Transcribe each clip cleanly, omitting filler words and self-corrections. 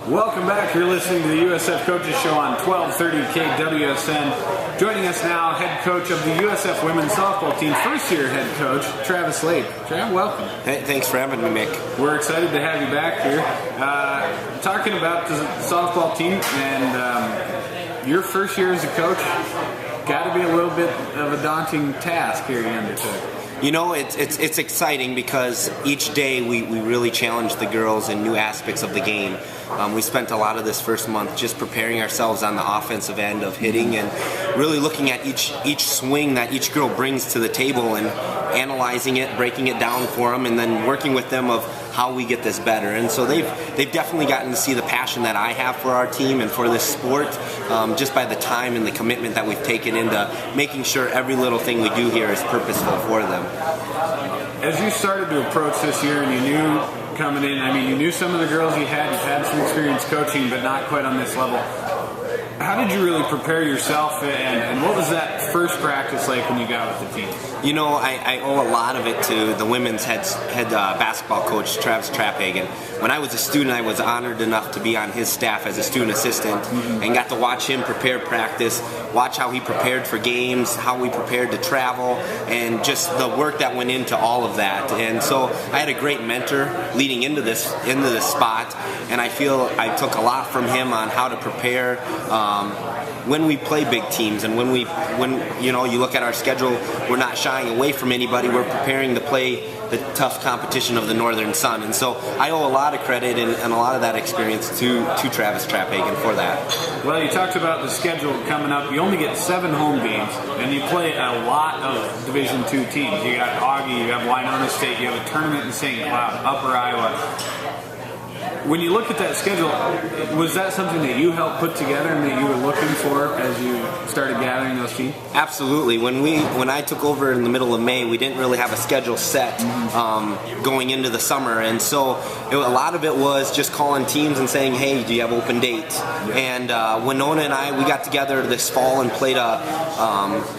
Welcome back. You're listening to the USF Coaches Show on 1230 KWSN. Joining us now, head coach of the USF women's softball team, first-year head coach, Travis Lape. Trav, welcome. Hey, thanks for having me, Mick. We're excited to have you back here. Talking about the softball team and your first year as a coach, got to be a little bit of a daunting task here you undertook. You know, it's exciting because each day we really challenge the girls in new aspects of the game. We spent a lot of this first month just preparing ourselves on the offensive end of hitting and really looking at each swing that each girl brings to the table and analyzing it, breaking it down for them, and then working with them of how we get this better. And so they've definitely gotten to see the passion that I have for our team and for this sport, just by the time and the commitment that we've taken into making sure every little thing we do here is purposeful for them. As you started to approach this year and you knew coming in, you knew some of the girls you've had some experience coaching, but not quite on this level. How did you really prepare yourself, and what was that first practice like when you got with the team? You know, I owe a lot of it to the women's head basketball coach, Travis Lape. When I was a student, I was honored enough to be on his staff as a student assistant and got to watch him prepare practice, watch how he prepared for games, how we prepared to travel, and just the work that went into all of that. And so I had a great mentor leading into this spot, and I feel I took a lot from him on how to prepare when we play big teams, and when you look at our schedule, we're not shying away from anybody. We're preparing to play the tough competition of the Northern Sun, and so I owe a lot of credit and a lot of that experience to Travis Lape for that. Well, you talked about the schedule coming up. You only get 7 home games, and you play a lot of Division II teams. You got Augie, you have Winona State, you have a tournament in St. Cloud, Upper Iowa. When you look at that schedule, was that something that you helped put together and that you were looking for as you started gathering those teams? Absolutely. When I took over in the middle of May, we didn't really have a schedule set going into the summer, and so a lot of it was just calling teams and saying, hey, do you have open dates? And Winona and we got together this fall and played a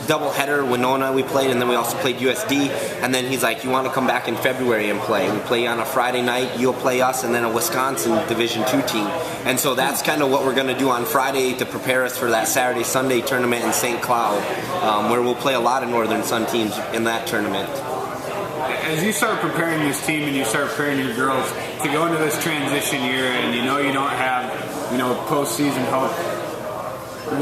doubleheader. Winona we played, and then we also played USD, and then he's like, you want to come back in February and play? We play on a Friday night, you'll play us, and then a Wisconsin Division II team. And so that's kind of what we're going to do on Friday to prepare us for that Saturday-Sunday tournament in St. Cloud, where we'll play a lot of Northern Sun teams in that tournament. As you start preparing this team and you start preparing your girls to go into this transition year, and you don't have postseason hope,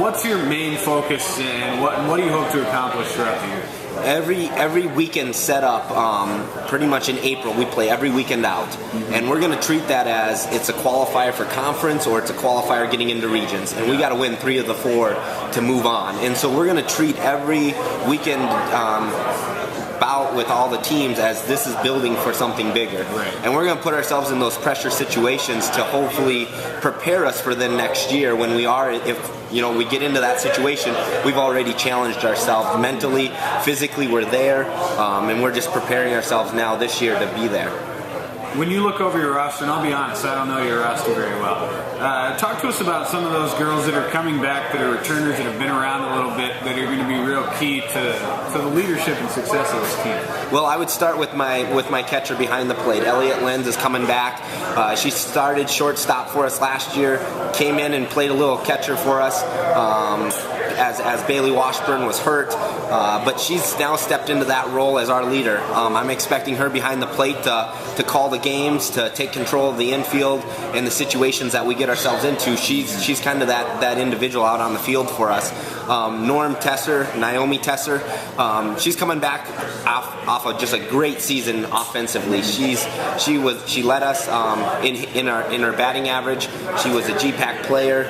what's your main focus and what do you hope to accomplish throughout the year? Every weekend set up, pretty much in April, we play every weekend out. And we're going to treat that as it's a qualifier for conference or it's a qualifier getting into regions. And we got to win 3 of the 4 to move on. And so we're going to treat every weekend bout with all the teams as this is building for something bigger. Right. And we're going to put ourselves in those pressure situations to hopefully prepare us for the next year when we get into that situation, we've already challenged ourselves mentally, physically, we're there, and we're just preparing ourselves now this year to be there. When you look over your roster, and I'll be honest, I don't know your roster very well. Talk to us about some of those girls that are coming back, that are returners, that have been around a little bit, that are going to be real key to the leadership and success of this team. Well, I would start with my catcher behind the plate. Elliot Lenz is coming back. She started shortstop for us last year, came in and played a little catcher for us as Bailey Washburn was hurt, but she's now stepped into that role as our leader. I'm expecting her behind the plate to call the games, to take control of the infield and the situations that we get ourselves into. She's kind of that individual out on the field for us. Naomi Tesser, she's coming back off of just a great season offensively. She led us in our batting average. She was a GPAC player,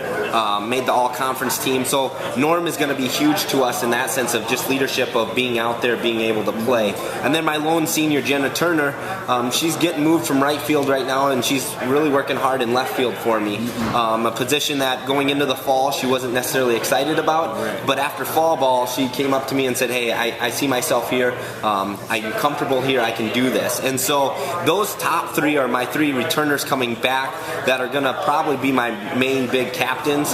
made the all-conference team. So Norm is going to be huge to us in that sense of just leadership, of being out there, being able to play. And then my lone senior, Jenna Turner, she's getting moved from right field right now, and she's really working hard in left field for me. A position that going into the fall she wasn't necessarily excited about, but after fall ball she came up to me and said, hey, I see myself here, I'm comfortable here, I can do this. And so those top 3 are my 3 returners coming back that are going to probably be my main big captains,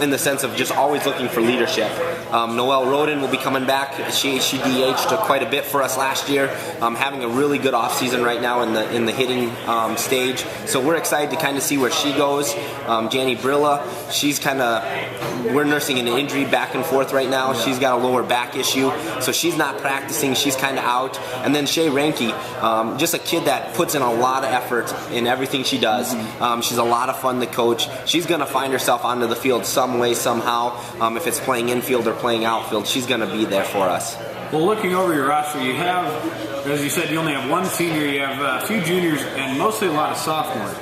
in the sense of just always always looking for leadership. Noelle Roden will be coming back. She DH'd quite a bit for us last year, having a really good offseason right now in the hitting stage. So we're excited to kind of see where she goes. Janie Brilla, we're nursing an injury back and forth right now. She's got a lower back issue, so she's not practicing. She's kind of out. And then Shay Ranke, just a kid that puts in a lot of effort in everything she does. She's a lot of fun to coach. She's going to find herself onto the field some way, somehow. If it's playing infield or playing outfield, she's going to be there for us. Well, looking over your roster, you have, as you said, you only have one senior, you have a few juniors, and mostly a lot of sophomores.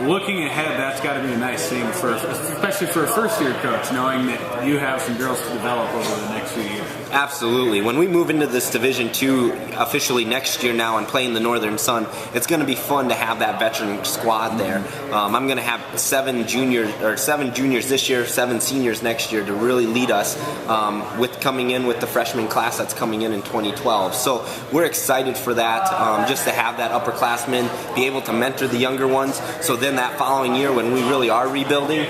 Looking ahead, that's got to be a nice thing, especially for a first-year coach, knowing that you have some girls to develop over the next few years. Absolutely. When we move into this Division II officially next year now and play in the Northern Sun, it's going to be fun to have that veteran squad there. I'm going to have 7 juniors this year, 7 seniors next year to really lead us with coming in with the freshman class that's coming in 2012. So we're excited for that, just to have that upperclassmen, be able to mentor the younger ones. So then that following year when we really are rebuilding,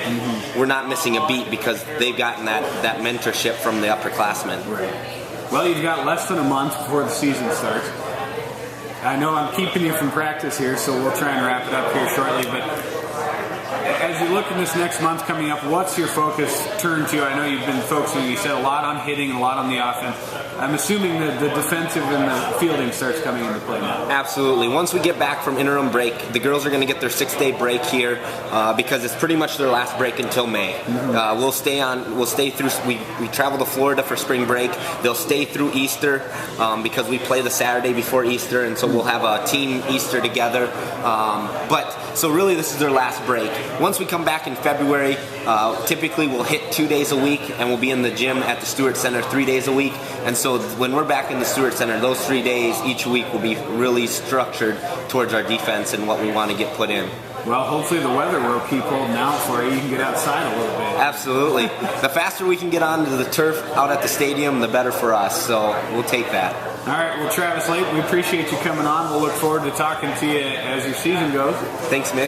we're not missing a beat because they've gotten that mentorship from the upperclassmen. Right. Well, you've got less than a month before the season starts. I know I'm keeping you from practice here, so we'll try and wrap it up here shortly, but as you look at this next month coming up, what's your focus turn to? I know you've been focusing, you said, a lot on hitting, a lot on the offense. I'm assuming the defensive and the fielding starts coming into play now. Absolutely. Once we get back from interim break, the girls are going to get their 6-day break here because it's pretty much their last break until May. We'll stay through. We travel to Florida for spring break. They'll stay through Easter because we play the Saturday before Easter, and so we'll have a team Easter together. So really, this is their last break. Once we come back in February, typically we'll hit 2 days a week, and we'll be in the gym at the Stewart Center 3 days a week. And so when we're back in the Stewart Center, those 3 days each week will be really structured towards our defense and what we want to get put in. Well, hopefully the weather will keep holding out for you. You can get outside a little bit. Absolutely. The faster we can get onto the turf out at the stadium, the better for us. So we'll take that. All right. Well, Travis Lape, we appreciate you coming on. We'll look forward to talking to you as your season goes. Thanks, Mick.